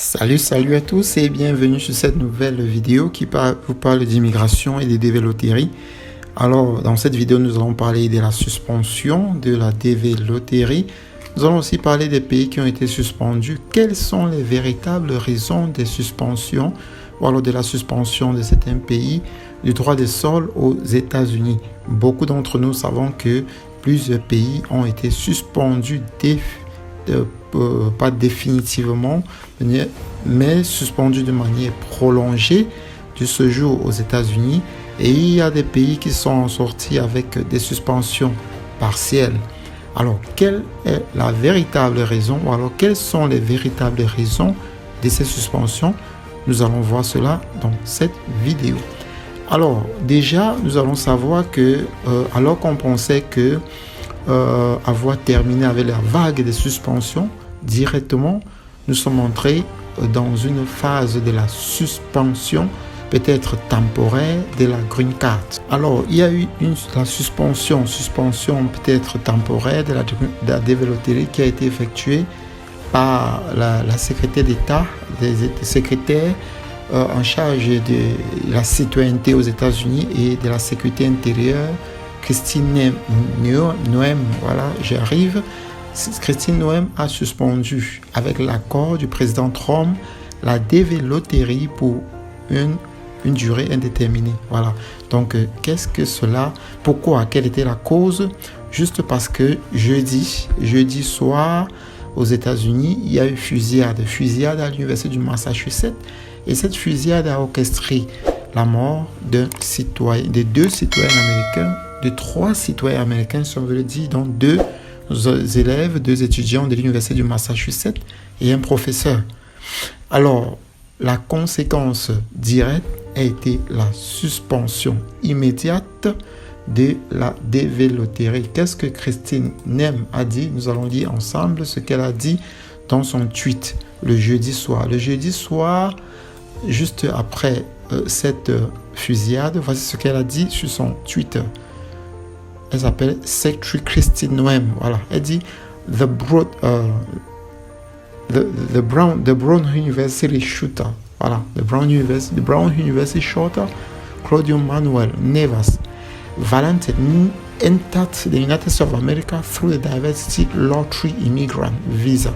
Salut à tous et bienvenue sur cette nouvelle vidéo qui vous parle d'immigration et des DV-Loteries. Alors, dans cette vidéo, nous allons parler de la suspension de la DV-Loterie. Nous allons aussi parler des pays qui ont été suspendus. Quelles sont les véritables raisons des suspensions ou alors de la suspension de certains pays du droit des sols aux États-Unis? Beaucoup d'entre nous savons que plusieurs pays ont été suspendus pas définitivement, mais suspendu de manière prolongée du séjour aux États-Unis. Et il y a des pays qui sont sortis avec des suspensions partielles. Alors, quelle est la véritable raison, ou alors quelles sont les véritables raisons de ces suspensions? Nous allons voir cela dans cette vidéo. Alors, déjà, nous allons savoir que, alors qu'on pensait que avoir terminé avec la vague des suspensions, directement, nous sommes entrés dans une phase de la suspension, peut-être temporaire, de la Green Card. Alors, il y a eu la suspension peut-être temporaire de la DV-Loterie qui a été effectuée par la secrétaire d'État, des secrétaires en charge de la citoyenneté aux États-Unis et de la sécurité intérieure, Christine Noem, voilà, j'arrive. Christine Noem a suspendu, avec l'accord du président Trump, la DV-Loterie pour une durée indéterminée. Voilà. Donc, qu'est-ce que cela? Pourquoi? Quelle était la cause? Juste parce que jeudi soir, aux États-Unis, il y a eu fusillade à l'université du Massachusetts. Et cette fusillade a orchestré la mort de deux citoyens américains, de 3 citoyens américains, si on veut le dire, dont 2 élèves, 2 étudiants de l'université du Massachusetts et un professeur. Alors, la conséquence directe a été la suspension immédiate de la DV-Loterie. Qu'est-ce que Christine Noem a dit? Nous allons lire ensemble ce qu'elle a dit dans son tweet le jeudi soir. Le jeudi soir, juste après cette fusillade, voici ce qu'elle a dit sur son Twitter. Elle s'appelle Secretary Christine Noem. Voilà. Elle dit the Brown University shooter. Voilà. The Brown University shooter, Claudio Manuel Neves Valente, entered the United States of America through the Diversity Lottery Immigrant Visa,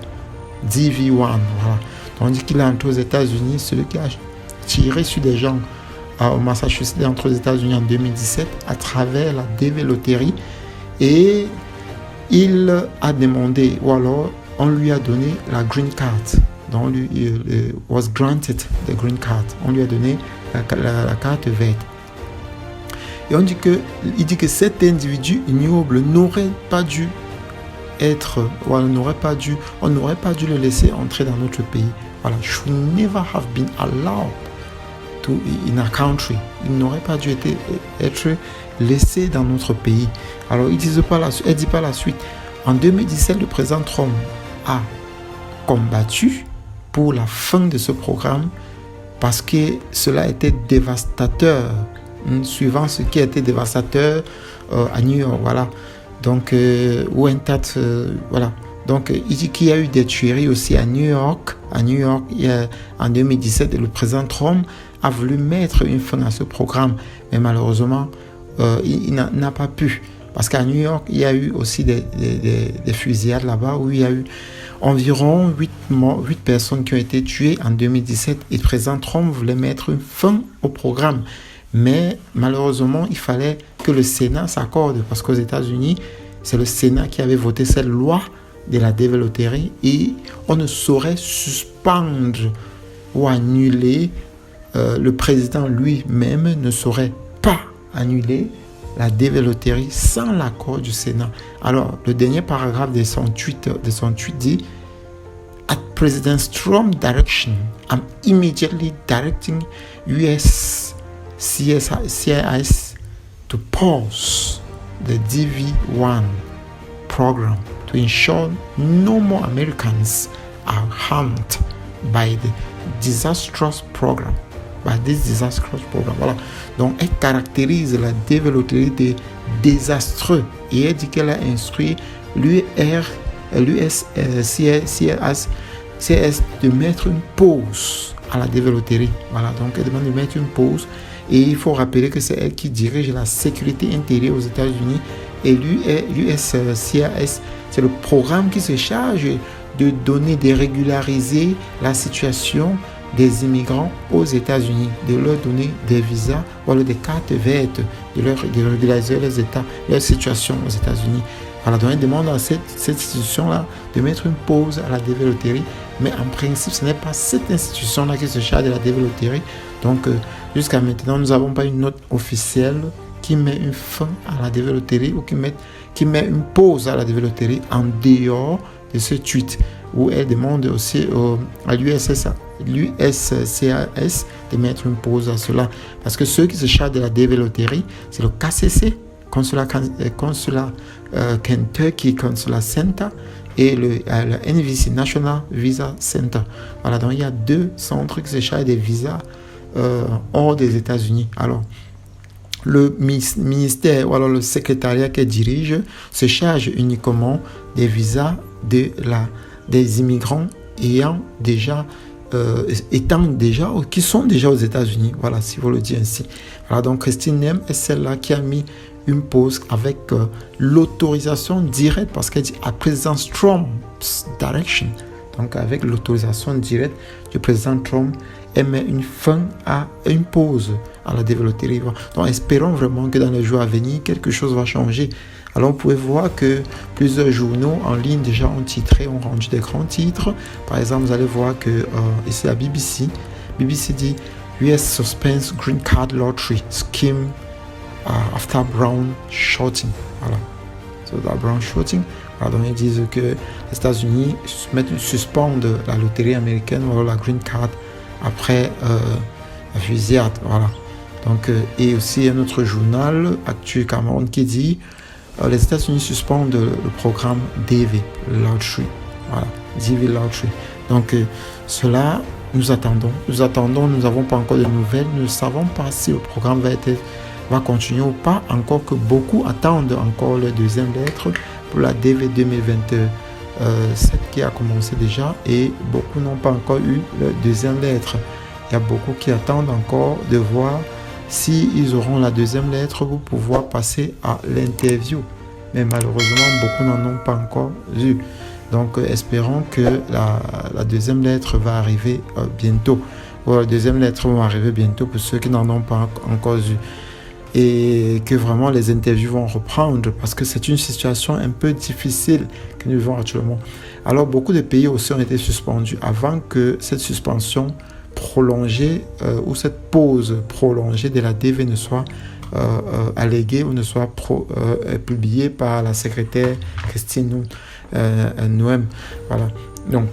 DV1. Voilà. On dit qu'il est entré aux États-Unis, celui qui a tiré sur des gens au Massachusetts, entre les États-Unis en 2017 à travers la DV-Loterie, et il a demandé, ou alors on lui a donné la green card, donc lui was granted the green card, on lui a donné la carte verte. Et il dit que cet individu ignoble n'aurait pas dû on n'aurait pas dû le laisser entrer dans notre pays. Voilà, should never have been allowed in a country. Il n'aurait pas dû être laissé dans notre pays. Alors, elle dit par la suite, en 2017, le président Trump a combattu pour la fin de ce programme parce que cela était dévastateur, suivant ce qui était dévastateur à New York. Voilà. Donc, voilà. Donc, il dit qu'il y a eu des tueries aussi à New York. En 2017, le président Trump a voulu mettre une fin à ce programme. Mais malheureusement, il n'a pas pu. Parce qu'à New York, il y a eu aussi des fusillades là-bas où il y a eu environ 8 personnes qui ont été tuées en 2017. Et le président Trump voulait mettre une fin au programme. Mais malheureusement, il fallait que le Sénat s'accorde. Parce qu'aux États-Unis, c'est le Sénat qui avait voté cette loi de la DV-Loterie et on ne saurait suspendre ou annuler, le président lui-même ne saurait pas annuler la DV-Loterie sans l'accord du Sénat. Alors, le dernier paragraphe de son tweet dit At President Trump's direction, I'm immediately directing US CIS to pause the DV1 program to ensure no more Americans are harmed by this disastrous program. Voilà. Donc, elle caractérise la DV-Loterie de désastreux et elle dit qu'elle a instruit l'USCIS c'est de mettre une pause à la DV Lottery. Voilà, donc elle demande de mettre une pause. Et il faut rappeler que c'est elle qui dirige la sécurité intérieure aux États-Unis. Et l'USCIS, c'est le programme qui se charge de donner, de régulariser la situation des immigrants aux États-Unis, de leur donner des visas ou des cartes vertes, de régulariser leur situation aux États-Unis. Voilà, donc elle demande à cette institution-là de mettre une pause à la DV Lottery, mais en principe, ce n'est pas cette institution-là qui se charge de la DV Lottery. Donc, jusqu'à maintenant, nous n'avons pas une note officielle qui met une fin à la DV Lottery ou qui met une pause à la DV Lottery en dehors de ce tweet où elle demande aussi à l'USCIS de mettre une pause à cela. Parce que ceux qui se chargent de la DV Lottery, c'est le KCC, Consulat Kentucky Consular Center, et le NVC, National Visa Center. Voilà, donc il y a 2 centres qui se chargent des visas hors des États-Unis. Alors, le ministère ou alors le secrétariat qu'elle dirige se charge uniquement des visas des immigrants qui sont déjà aux États-Unis. Voilà, si vous le dites ainsi. Voilà, donc Christine Nem est celle-là qui a mis une pause avec l'autorisation directe, parce qu'elle dit à président Trump's direction. Donc avec l'autorisation directe du président Trump, elle met une fin à une pause à la DV Lottery. Donc espérons vraiment que dans les jours à venir, quelque chose va changer. Alors vous pouvez voir que plusieurs journaux en ligne déjà ont rendu des grands titres. Par exemple, vous allez voir que ici à BBC dit US suspends Green Card Lottery Scheme after Brown shooting. Voilà. So that Brown shooting. Alors, donc ils disent que les États-Unis suspendent la loterie américaine ou la Green Card après la fusillade. Voilà. Donc, et aussi un autre journal, Actu Cameroun, qui dit les États-Unis suspendent le programme DV Lottery. Voilà, DV Lottery. Donc, cela, nous attendons, nous n'avons pas encore de nouvelles, nous ne savons pas si le programme va continuer ou pas, encore que beaucoup attendent encore la deuxième lettre pour la DV 2027 qui a commencé déjà, et beaucoup n'ont pas encore eu la deuxième lettre. Il y a beaucoup qui attendent encore de voir s'ils auront la deuxième lettre pour pouvoir passer à l'interview. Mais malheureusement, beaucoup n'en ont pas encore eu. Donc, espérons que la deuxième lettre va arriver bientôt. Ou la deuxième lettre va arriver bientôt pour ceux qui n'en ont pas encore eu. Et que vraiment les interviews vont reprendre, parce que c'est une situation un peu difficile que nous vivons actuellement. Alors, beaucoup de pays aussi ont été suspendus avant que cette suspension prolongée ou cette pause prolongée de la DV ne soit alléguée ou ne soit publiée par la secrétaire Christine Noem. Voilà. Donc,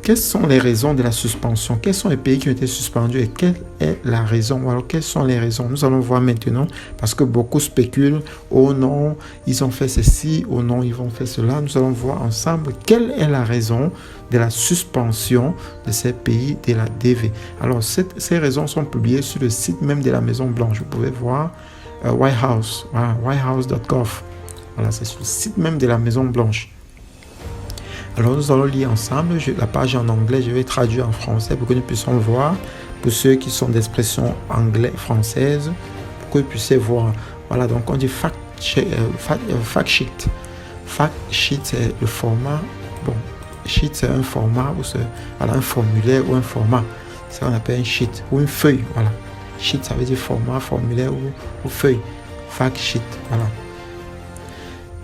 quelles sont les raisons de la suspension? Quels sont les pays qui ont été suspendus et quelle est la raison? Alors, quelles sont les raisons? Nous allons voir maintenant, parce que beaucoup spéculent. Oh non, ils ont fait ceci. Oh non, ils vont faire cela. Nous allons voir ensemble quelle est la raison de la suspension de ces pays de la DV. Alors, ces raisons sont publiées sur le site même de la Maison Blanche. Vous pouvez voir White House, voilà, whitehouse.gov. Voilà, c'est sur le site même de la Maison Blanche. Alors, nous allons lire ensemble la page en anglais. Je vais traduire en français pour que nous puissions voir. Pour ceux qui sont d'expression anglais-française, pour que vous puissiez voir. Voilà, donc on dit fact sheet. Fact sheet, c'est le format. Bon, sheet, c'est un format, voilà, un formulaire ou un format. C'est ce qu'on appelle un sheet ou une feuille. Voilà. Sheet, ça veut dire format, formulaire ou feuille. Fact sheet, voilà.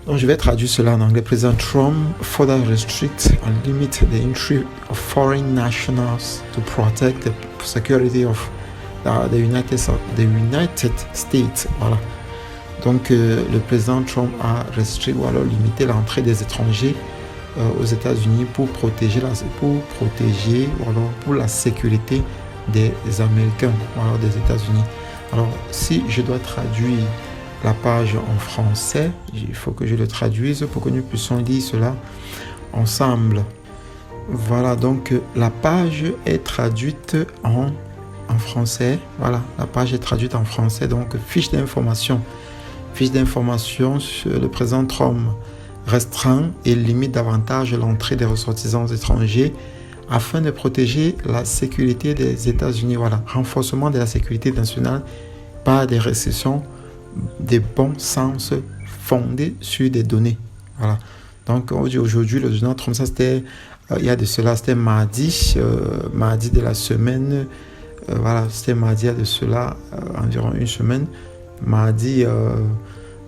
Donc, je vais traduire cela en anglais. Président Trump further restricts and limit the entry of foreign nationals to protect the security of the United States. Voilà. Donc, le président Trump a restreint ou alors limité l'entrée des étrangers aux États-Unis pour protéger ou alors pour la sécurité des Américains ou alors des États-Unis. Alors, si je dois traduire la page en français, il faut que je le traduise pour que nous puissions lire cela ensemble. Voilà, donc la page est traduite en français. Voilà, la page est traduite en français. Donc, fiche d'information sur le président Trump restreint et limite davantage l'entrée des ressortissants étrangers afin de protéger la sécurité des États-Unis. Voilà, renforcement de la sécurité nationale par des restrictions de bon sens fondées sur des données. Voilà. Donc aujourd'hui, le Donald Trump, ça c'était, il y a de cela, c'était mardi de la semaine, voilà, c'était mardi, il y a de cela environ une semaine, mardi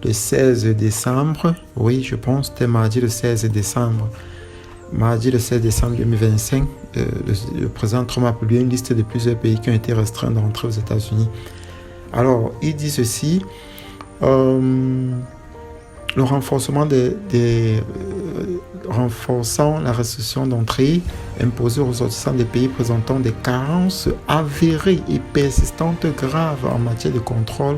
le 16 décembre, oui, je pense, c'était mardi le 16 décembre. Mardi le 16 décembre 2025, le président Trump a publié une liste de plusieurs pays qui ont été restreints d'entrer aux États-Unis. Alors, il dit ceci, le renforcement renforçant la restriction d'entrée imposée aux ressortissants des pays présentant des carences avérées et persistantes graves en matière de contrôle,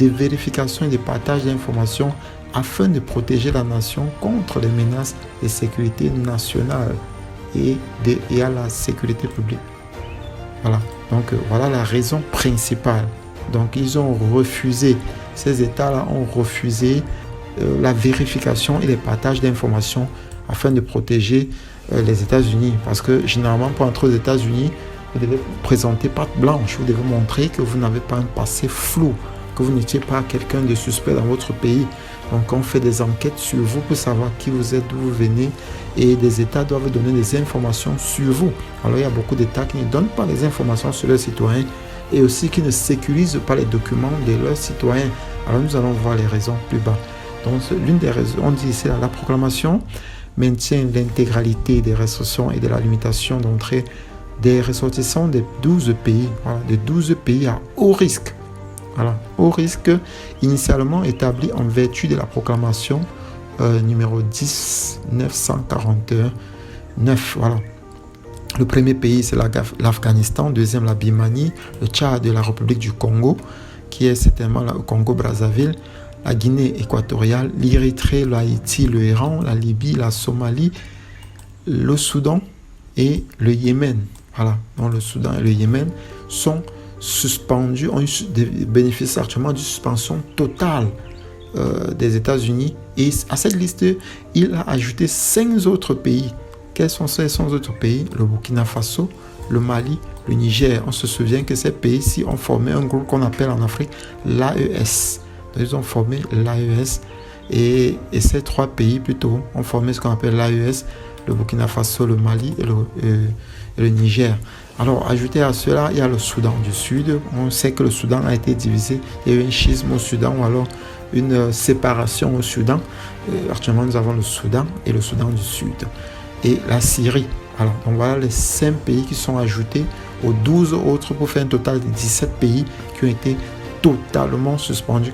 de vérification et de partage d'informations afin de protéger la nation contre les menaces de sécurité nationale et à la sécurité publique. Voilà, donc voilà la raison principale. Donc ils ont refusé, ces États-là ont refusé la vérification et le partage d'informations afin de protéger les États-Unis. Parce que généralement, pour entrer aux États-Unis, vous devez présenter patte blanche, vous devez montrer que vous n'avez pas un passé flou, que vous n'étiez pas quelqu'un de suspect dans votre pays. Donc on fait des enquêtes sur vous pour savoir qui vous êtes, d'où vous venez, et des États doivent donner des informations sur vous. Alors il y a beaucoup d'États qui ne donnent pas les informations sur leurs citoyens et aussi qui ne sécurisent pas les documents de leurs citoyens. Alors nous allons voir les raisons plus bas. Donc l'une des raisons, on dit ici la proclamation maintient l'intégralité des restrictions et de la limitation d'entrée des ressortissants des 12 pays, voilà, de 12 pays à haut risque. Voilà, haut risque initialement établi en vertu de la proclamation numéro 10 941 9. Voilà. Le premier pays, c'est l'Afghanistan, deuxième, la Birmanie, le Tchad de la République du Congo, qui est certainement le Congo-Brazzaville, la Guinée équatoriale, l'Érythrée, l'Haïti, le Iran, la Libye, la Somalie, le Soudan et le Yémen. Voilà, donc le Soudan et le Yémen sont suspendus, bénéficient actuellement d'une suspension totale des États-Unis. Et à cette liste, il a ajouté 5 autres pays. Quels sont ces 5 autres pays? Le Burkina Faso, le Mali, le Niger. On se souvient que ces pays-ci ont formé un groupe qu'on appelle en Afrique l'AES. Ils ont formé l'AES et ces 3 pays plutôt ont formé ce qu'on appelle l'AES, le Burkina Faso, le Mali et le Niger. Alors, ajouté à cela, il y a le Soudan du Sud. On sait que le Soudan a été divisé. Il y a eu un schisme au Soudan ou alors une séparation au Soudan. Actuellement, nous avons le Soudan et le Soudan du Sud. Et la Syrie. Alors, donc voilà les 5 pays qui sont ajoutés aux 12 autres pour faire un total de 17 pays qui ont été totalement suspendus,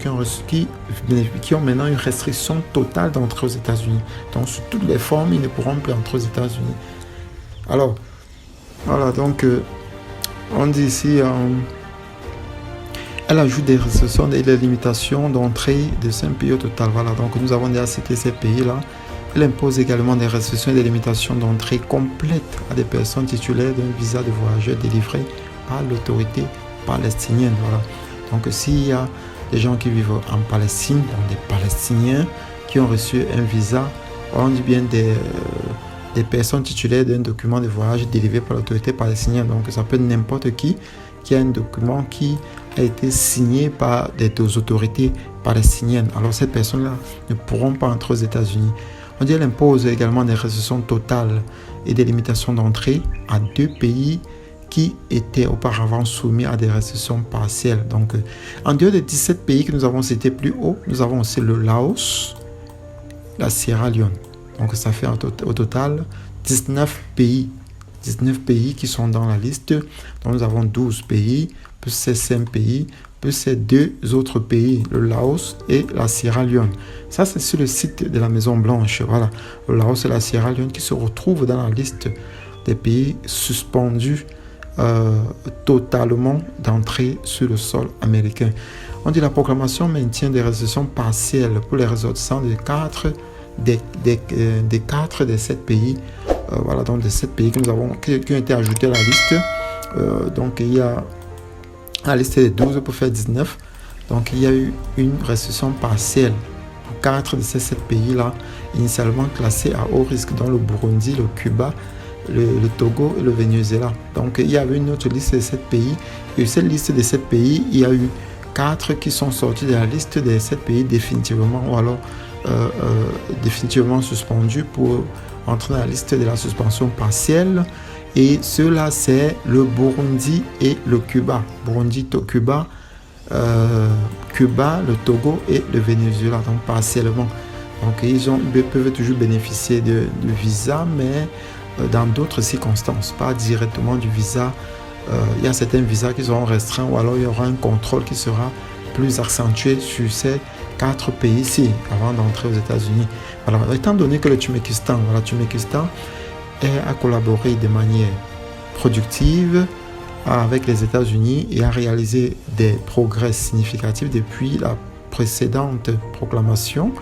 qui ont maintenant une restriction totale d'entrée aux États-Unis. Donc, sous toutes les formes, ils ne pourront plus entrer aux États-Unis. Alors, voilà, donc, on dit ici, elle ajoute des restrictions et des limitations d'entrée de 5 pays au total. Voilà, donc nous avons déjà cité ces pays-là. Elle impose également des restrictions et des limitations d'entrée complètes à des personnes titulaires d'un visa de voyageur délivré par l'autorité palestinienne. Voilà. Donc s'il y a des gens qui vivent en Palestine, donc des Palestiniens qui ont reçu un visa, on dit bien des personnes titulaires d'un document de voyage délivré par l'autorité palestinienne. Donc ça peut être n'importe qui a un document qui a été signé par des autorités palestiniennes. Alors ces personnes-là ne pourront pas entrer aux États-Unis. On dit qu'elle impose également des restrictions totales et des limitations d'entrée à 2 pays qui étaient auparavant soumis à des restrictions partielles. Donc, en dehors des 17 pays que nous avons cités plus haut, nous avons aussi le Laos, la Sierra Leone. Donc, ça fait au total 19 pays qui sont dans la liste. Donc, nous avons 12 pays, plus ces 5 pays, plus ces 2 autres pays, le Laos et la Sierra Leone. Ça, c'est sur le site de la Maison Blanche. Voilà, le Laos et la Sierra Leone qui se retrouvent dans la liste des pays suspendus totalement d'entrée sur le sol américain. On dit la proclamation maintient des restrictions partielles pour les ressortissants de 4 des 7 pays. Voilà, donc des 7 pays que nous avons qui ont été ajoutés à la liste. Donc il y a la liste des 12 pour faire 19. Donc il y a eu une restriction partielle pour 4 de ces 7 pays-là, initialement classés à haut risque, dans le Burundi, le Cuba, le Togo et le Venezuela. Donc il y avait une autre liste de 7 pays, et cette liste de 7 pays, il y a eu 4 qui sont sortis de la liste des 7 pays définitivement, ou alors définitivement suspendus pour entrer dans la liste de la suspension partielle. Et ceux-là, c'est le Burundi et le Cuba. Burundi, Cuba, Cuba, le Togo et le Venezuela, donc partiellement. Donc ils peuvent toujours bénéficier de visa, mais dans d'autres circonstances, pas directement du visa. Il y a certains visas qui seront restreints, ou alors il y aura un contrôle qui sera plus accentué sur ces 4 pays-ci avant d'entrer aux États-Unis. Alors, étant donné que le Turkménistan a collaboré de manière productive avec les États-Unis et a réalisé des progrès significatifs depuis la précédente proclamation,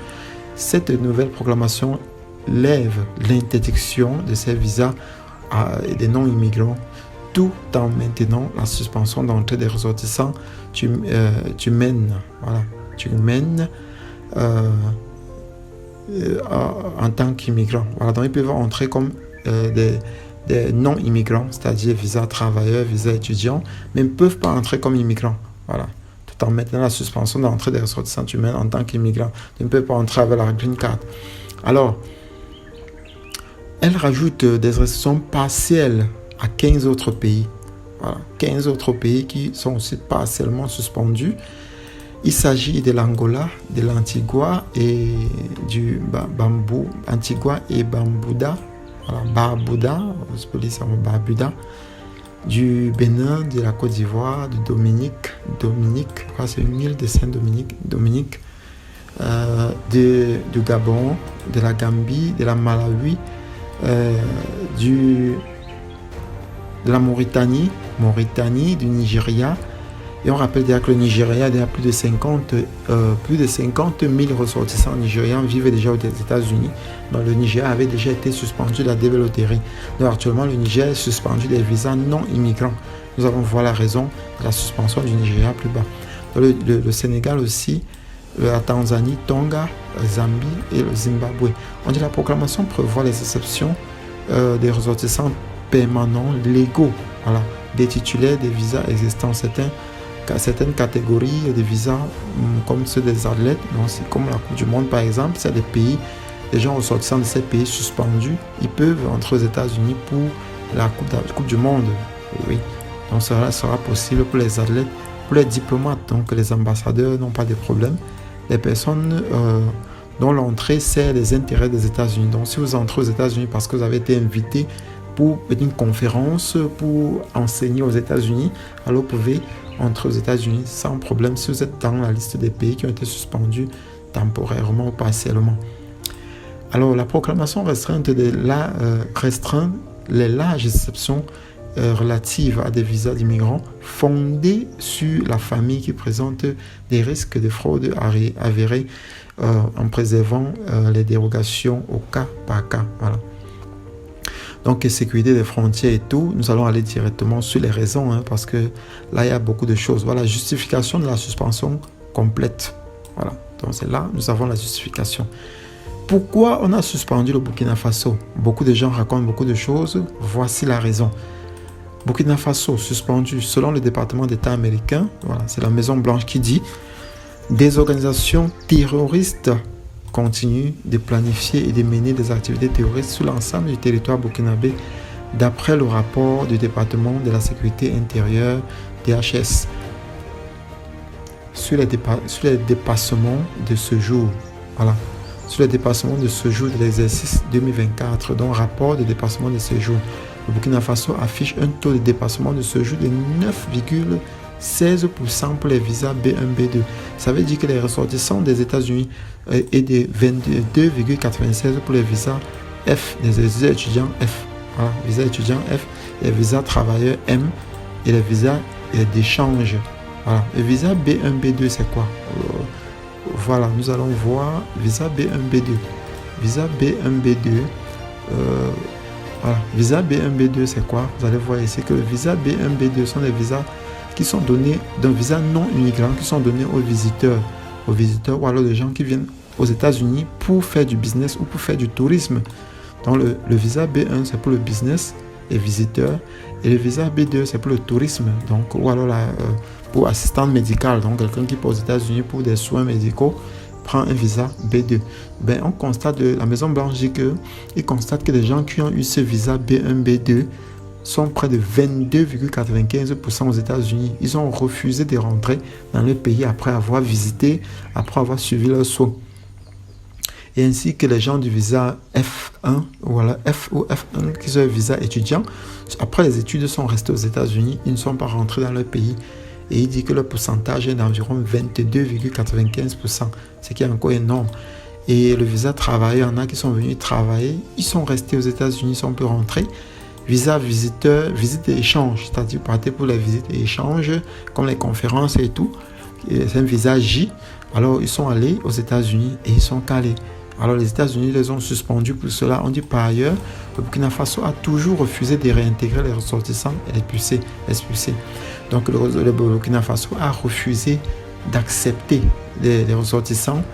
cette nouvelle proclamation lève l'interdiction de ces visas des non-immigrants, tout en maintenant la suspension d'entrée des ressortissants turkmènes en tant qu'immigrants. Voilà, donc ils peuvent entrer comme des non-immigrants, c'est-à-dire visa travailleurs, visa étudiants, mais ne peuvent pas entrer comme immigrants. Voilà. Tout en maintenant la suspension d'entrée des ressortissants turkmènes en tant qu'immigrants. Ils ne peuvent pas entrer avec la green card. Alors, elle rajoute des restrictions partielles à 15 autres pays. Voilà, 15 autres pays qui sont aussi partiellement suspendus. Il s'agit de l'Angola, de l'Antigua et du Antigua et Barbuda. Voilà, Barbuda, du Bénin, de la Côte d'Ivoire, de Dominique, je crois que c'est une île de Saint-Dominique, du Gabon, de la Gambie, de la Malawi, de la Mauritanie, du Nigeria. Et on rappelle déjà que le Nigeria, il y a plus de 50 000 ressortissants nigérians vivent déjà aux États-Unis. Donc le Nigeria avait déjà été suspendu de la DB Lottery. Donc actuellement, le Nigeria est suspendu des visas non immigrants. Nous allons voir la raison de la suspension du Nigeria plus bas. Donc le Sénégal aussi, la Tanzanie, Tonga, Zambie et le Zimbabwe. On dit la proclamation prévoit les exceptions des ressortissants permanents légaux, voilà, des titulaires des visas existants. Certaines catégories de visas comme ceux des athlètes, donc c'est comme la Coupe du Monde par exemple, c'est des pays, les gens ressortissants de ces pays suspendus, ils peuvent entrer aux États-Unis pour la Coupe du Monde. Oui. Donc cela sera possible pour les athlètes, pour les diplomates, donc les ambassadeurs n'ont pas de problème. Les personnes dont l'entrée sert les intérêts des États-Unis. Donc si vous entrez aux États-Unis parce que vous avez été invité pour une conférence, pour enseigner aux États-Unis, alors vous pouvez entrer aux États-Unis sans problème si vous êtes dans la liste des pays qui ont été suspendus temporairement ou partiellement. Alors la proclamation restreint les larges exceptions relatives à des visas d'immigrants fondées sur la famille qui présente des risques de fraude avérés en préservant les dérogations au cas par cas. Voilà. Donc, sécurité des frontières et tout, nous allons aller directement sur les raisons, parce que là, il y a beaucoup de choses. Voilà, justification de la suspension complète. Voilà, donc c'est là, nous avons la justification. Pourquoi on a suspendu le Burkina Faso? Beaucoup de gens racontent beaucoup de choses. Voici la raison. Burkina Faso suspendu selon le département d'État américain. Voilà, c'est la Maison Blanche qui dit des organisations terroristes continue de planifier et de mener des activités terroristes sur l'ensemble du territoire burkinabé, d'après le rapport du département de la sécurité intérieure DHS sur les dépassements de ce jour. Voilà, sur les dépassements de ce jour de l'exercice 2024, dont rapport de dépassement de ce jour. Le Burkina Faso affiche un taux de dépassement de ce jour de 9,16% pour les visas B1, B2. Ça veut dire que les ressortissants des États-Unis et de 22,96% pour les visas F, les visas étudiants F. Voilà, visas étudiants F, les visas travailleurs M et les visas d'échange. Voilà, le visa B1, B2, c'est quoi? Voilà, nous allons voir visa B1, B2. Visa B1, B2. Voilà, visa B1, B2, c'est quoi? Vous allez voir ici que le visa B1, B2 sont des visas qui sont donnés d'un visa non immigrant, qui sont donnés aux visiteurs ou alors des gens qui viennent aux États-Unis pour faire du business ou pour faire du tourisme. Donc le visa B1, c'est pour le business et visiteur. Et le visa B2, c'est pour le tourisme. Donc, ou alors pour assistante médicale. Donc, quelqu'un qui part aux États-Unis pour des soins médicaux prend un visa B2. Ben, on constate, la Maison Blanche dit qu'il constate que les gens qui ont eu ce visa B1, B2 sont près de 22,95% aux États-Unis. Ils ont refusé de rentrer dans le pays après avoir visité, après avoir suivi leurs soins. Et ainsi que les gens du visa F1, voilà, F ou F1, qui sont un visa étudiant, après les études sont restés aux États-Unis, ils ne sont pas rentrés dans leur pays. Et il dit que le pourcentage est d'environ 22,95%, ce qui est encore énorme. Et le visa travailleur, il y en a qui sont venus travailler, ils sont restés aux États-Unis, ils sont peu rentrés. Visa visiteur, visite et échange, c'est-à-dire partez pour les visites et échanges, comme les conférences et tout. C'est un visa J. Alors, ils sont allés aux États-Unis et ils sont calés. Alors, les États-Unis les ont suspendus pour cela. On dit par ailleurs, le Burkina Faso a toujours refusé de réintégrer les ressortissants et les expulsés. Donc, le Burkina Faso a refusé d'accepter les ressortissants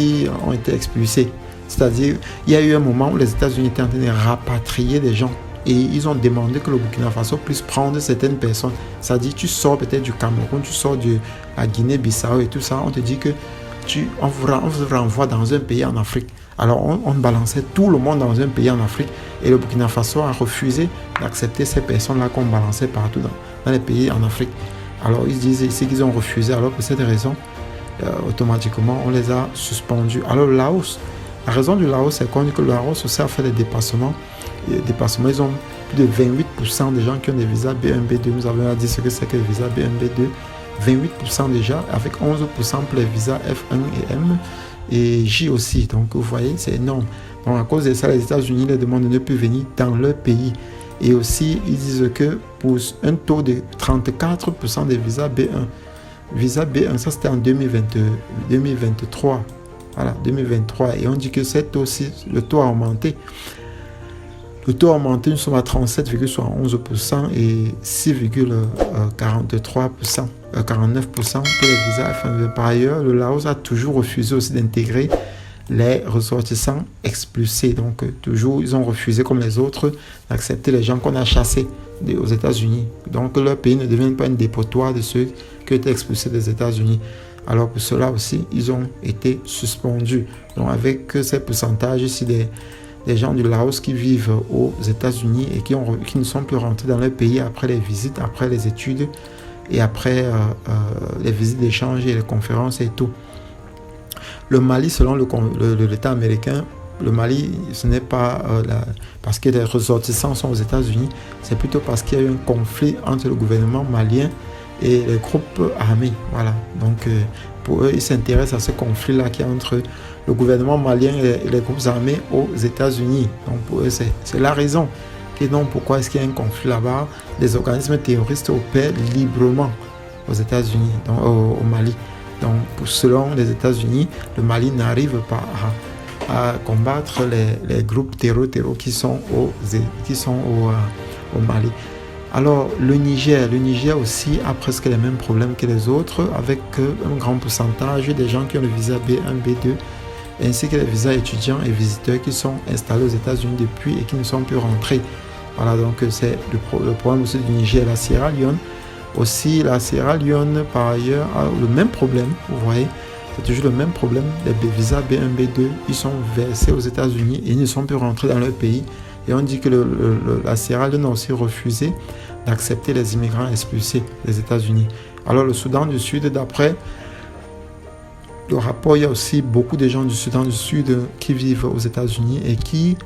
qui ont été expulsés. C'est-à-dire, il y a eu un moment où les États-Unis étaient en train de rapatrier des gens et ils ont demandé que le Burkina Faso puisse prendre certaines personnes. C'est-à-dire, tu sors peut-être du Cameroun, tu sors de la Guinée-Bissau et tout ça, on te dit que on vous renvoie dans un pays en Afrique. Alors, on balançait tout le monde dans un pays en Afrique et le Burkina Faso a refusé d'accepter ces personnes-là qu'on balançait partout dans les pays en Afrique. Alors, ils disent ici qu'ils ont refusé. Alors, pour cette raison, automatiquement, on les a suspendus. Alors, le Laos, la raison du Laos, c'est qu'on dit que le Laos aussi a fait des dépassements. Ils ont plus de 28% des gens qui ont des visas B1, B2. Nous avons dit ce que c'est que le visa B1, B2. 28% déjà, avec 11% pour les visas F1 et M et J aussi. Donc, vous voyez, c'est énorme. Donc, à cause de ça, les États-Unis les demandent de ne plus venir dans leur pays. Et aussi, ils disent que pour un taux de 34% des visas B1, visa B1, ça c'était en 2023. Voilà, 2023. Et on dit que cet taux aussi, le taux a augmenté. Le taux a augmenté, nous sommes à 37,11% et 6,49% pour les visas F1. Par ailleurs, le Laos a toujours refusé aussi d'intégrer les ressortissants expulsés. Donc, toujours, ils ont refusé, comme les autres, d'accepter les gens qu'on a chassés aux États-Unis. Donc, leur pays ne devient pas un dépotoir de ceux qui ont été expulsés des États-Unis. Alors, pour cela aussi, ils ont été suspendus. Donc, avec ces pourcentages ici des gens du Laos qui vivent aux États-Unis et qui ne sont plus rentrés dans leur pays après les visites, après les études et après les visites d'échange et les conférences et tout. Le Mali, selon l'État américain, le Mali, ce n'est pas parce que les ressortissants sont aux États-Unis, c'est plutôt parce qu'il y a eu un conflit entre le gouvernement malien et les groupes armés. Voilà. Donc, pour eux, ils s'intéressent à ce conflit-là qui est entre le gouvernement malien et les groupes armés aux États-Unis. Donc, pour eux, c'est la raison. Et donc, pourquoi est-ce qu'il y a un conflit là-bas? Les organismes terroristes opèrent librement aux États-Unis, donc au Mali. Donc, selon les États-Unis, le Mali n'arrive pas à combattre les groupes terror qui sont au Mali. Alors, le Niger aussi a presque les mêmes problèmes que les autres, avec un grand pourcentage des gens qui ont le visa B1, B2, ainsi que les visas étudiants et visiteurs qui sont installés aux États-Unis depuis et qui ne sont plus rentrés. Voilà, donc c'est le problème aussi du Niger. La Sierra Leone, aussi, la Sierra Leone, par ailleurs, a le même problème, vous voyez, c'est toujours le même problème. Les visas B1, B2, ils sont versés aux États-Unis et ils ne sont plus rentrés dans leur pays. Et on dit que la Sierra Leone a aussi refusé d'accepter les immigrants expulsés des États-Unis. Alors le Soudan du Sud, d'après le rapport, il y a aussi beaucoup de gens du Soudan du Sud qui vivent aux États-Unis et qui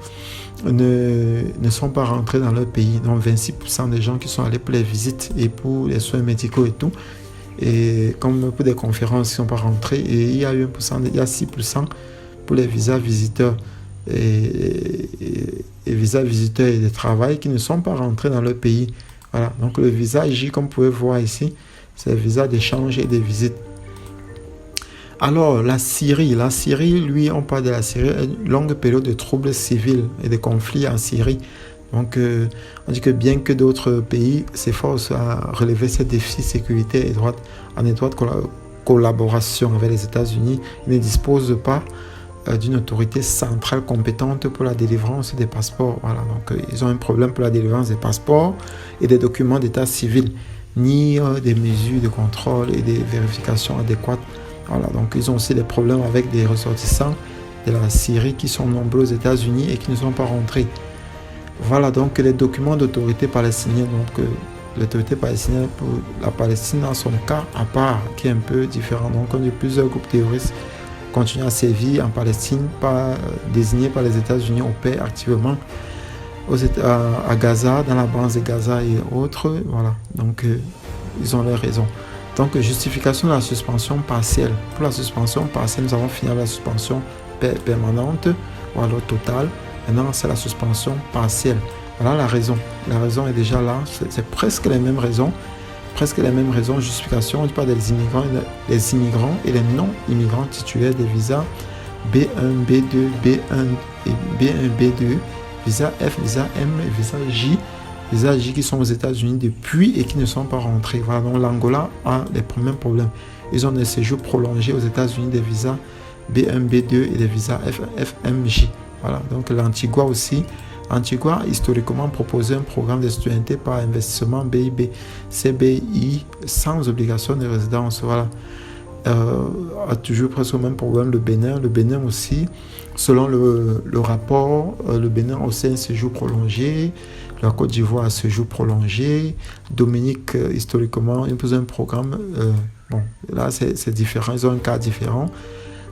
ne sont pas rentrés dans leur pays. Donc 26% des gens qui sont allés pour les visites et pour les soins médicaux et tout. Et comme pour des conférences, ils ne sont pas rentrés. Et il y a eu 6% pour les visas visiteurs. Et visas visiteurs et de travail qui ne sont pas rentrés dans leur pays. Voilà. Donc le visa J, comme vous pouvez voir ici, c'est le visa d'échange et de visite. Alors la Syrie, lui, on parle de la Syrie, une longue période de troubles civils et de conflits en Syrie. Donc on dit que bien que d'autres pays s'efforcent à relever ces défis sécurité en étroite collaboration avec les États-Unis, ils ne disposent pas d'une autorité centrale compétente pour la délivrance des passeports. Voilà, donc ils ont un problème pour la délivrance des passeports et des documents d'état civil, ni des mesures de contrôle et des vérifications adéquates. Voilà, donc ils ont aussi des problèmes avec des ressortissants de la Syrie qui sont nombreux aux États-Unis et qui ne sont pas rentrés. Voilà donc les documents d'autorité palestinienne. Donc l'autorité palestinienne pour la Palestine a son cas à part qui est un peu différent. Donc on dit plusieurs groupes terroristes continuent à sévir en Palestine, désignés par les États-Unis, opèrent activement à Gaza, dans la bande de Gaza et autres. Voilà, donc ils ont leurs raisons. Donc justification de la suspension partielle. Pour la suspension partielle, nous avons fini la suspension permanente ou alors totale. Maintenant, c'est la suspension partielle. Voilà la raison. La raison est déjà là. C'est presque les mêmes raisons. Presque les mêmes raisons. Justification, on parle des immigrants et les non-immigrants titulaires des visas B1, B2, B1 et B1, B2, visa F, visa M, visa J. Visa J qui sont aux États-Unis depuis et qui ne sont pas rentrés. Voilà, donc l'Angola a les premiers problèmes. Ils ont des séjours prolongés aux États-Unis des visas B1, B2 et des visas F, FMJ. Voilà, donc l'Antigua aussi. Antigua, historiquement, proposait un programme de citoyenneté par investissement BIB, CBI, sans obligation de résidence. Voilà. A toujours presque le même problème le Bénin aussi. Selon le rapport, le Bénin a aussi un séjour prolongé. La Côte d'Ivoire a un séjour prolongé. Dominique, historiquement, il pose un programme. Bon, là, c'est différent. Ils ont un cas différent.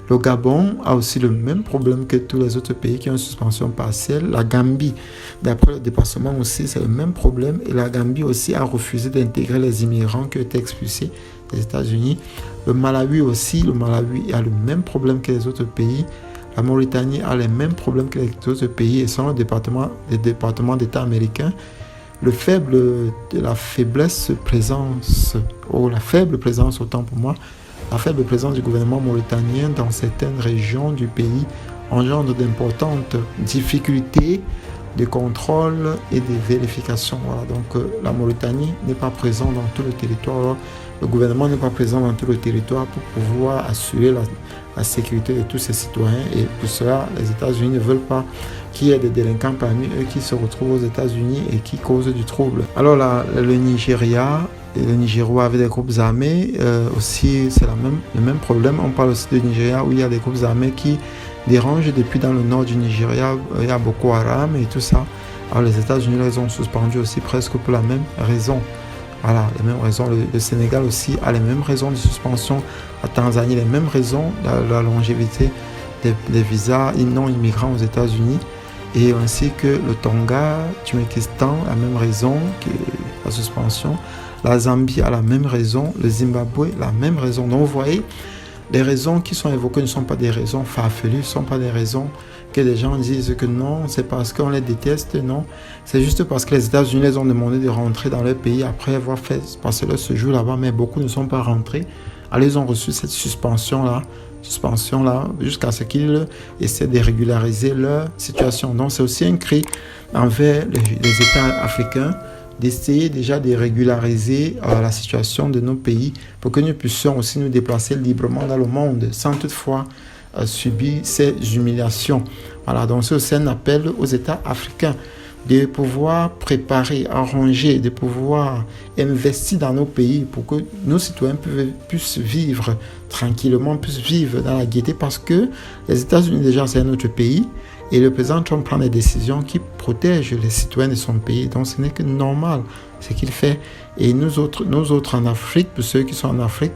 Le Gabon a aussi le même problème que tous les autres pays qui ont une suspension partielle. La Gambie, d'après le département aussi, c'est le même problème. Et la Gambie aussi a refusé d'intégrer les immigrants qui ont été expulsés des États-Unis. Le Malawi aussi, le Malawi a le même problème que les autres pays. La Mauritanie a les mêmes problèmes que les autres pays et sont les départements d'État américains. La faible présence, autant pour moi, la faible présence du gouvernement mauritanien dans certaines régions du pays engendre d'importantes difficultés de contrôle et de vérification. Voilà, donc la Mauritanie n'est pas présente dans tout le territoire. Le gouvernement n'est pas présent dans tout le territoire pour pouvoir assurer la sécurité de tous ses citoyens. Et pour cela, les États-Unis ne veulent pas qu'il y ait des délinquants parmi eux qui se retrouvent aux États-Unis et qui causent du trouble. Alors le Nigeria et le Nigeria avec des groupes armés, aussi c'est le même problème. On parle aussi de Nigeria où il y a des groupes armés qui dérangent depuis dans le nord du Nigeria. Il y a Boko Haram et tout ça. Alors les États-Unis les ont suspendus aussi presque pour la même raison. Voilà, les mêmes raisons. Le Sénégal aussi a les mêmes raisons de suspension. La Tanzanie, les mêmes raisons. La longévité des visas non immigrants aux États-Unis. Et ainsi que le Tonga, Turkménistan, la même raison que la suspension. La Zambie a la même raison. Le Zimbabwe, la même raison. Donc vous voyez, les raisons qui sont évoquées ne sont pas des raisons farfelues, ne sont pas des raisons que des gens disent que non, c'est parce qu'on les déteste, non. C'est juste parce que les États-Unis les ont demandé de rentrer dans leur pays après avoir fait passer leur séjour là-bas, mais beaucoup ne sont pas rentrés. Alors ils ont reçu cette suspension-là, jusqu'à ce qu'ils essaient de régulariser leur situation. Donc c'est aussi un cri envers les États africains d'essayer déjà de régulariser la situation de nos pays pour que nous puissions aussi nous déplacer librement dans le monde sans toutefois subir ces humiliations. Voilà, donc c'est aussi un appel aux États africains de pouvoir préparer, arranger, de pouvoir investir dans nos pays pour que nos citoyens puissent vivre tranquillement, puissent vivre dans la gaieté, parce que les États-Unis déjà c'est un autre pays et le président Trump prend des décisions qui protègent les citoyens de son pays, donc ce n'est que normal ce qu'il fait. Et nous autres en Afrique, pour ceux qui sont en Afrique,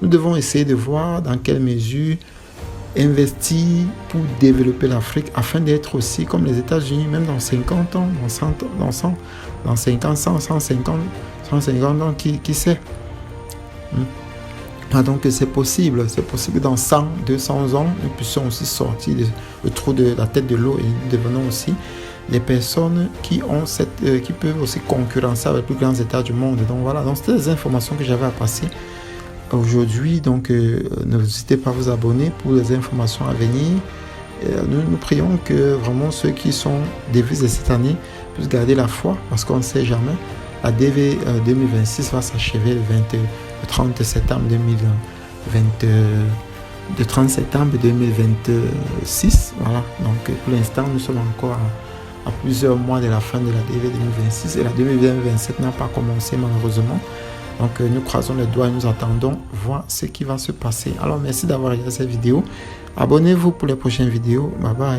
nous devons essayer de voir dans quelle mesure investir pour développer l'Afrique afin d'être aussi comme les États-Unis, même dans 50 ans, dans 100 ans, dans 50, 100, 150 ans, qui sait. Donc c'est possible dans 100, 200 ans, nous puissions aussi sortir le trou de la tête de l'eau et nous devenons aussi des personnes qui peuvent aussi concurrencer avec les plus grands États du monde. Donc voilà, donc c'était les informations que j'avais à passer aujourd'hui. Donc n'hésitez pas à vous abonner pour les informations à venir. Nous prions que vraiment ceux qui sont devises de cette année puissent garder la foi, parce qu'on ne sait jamais. La DV 2026 va s'achever le 30 septembre de 30 septembre 2026. Voilà, donc pour l'instant, nous sommes encore à plusieurs mois de la fin de la DV 2026 et la 2027 n'a pas commencé malheureusement. Donc nous croisons les doigts et nous attendons voir ce qui va se passer. Alors merci d'avoir regardé cette vidéo. Abonnez-vous pour les prochaines vidéos. Bye bye.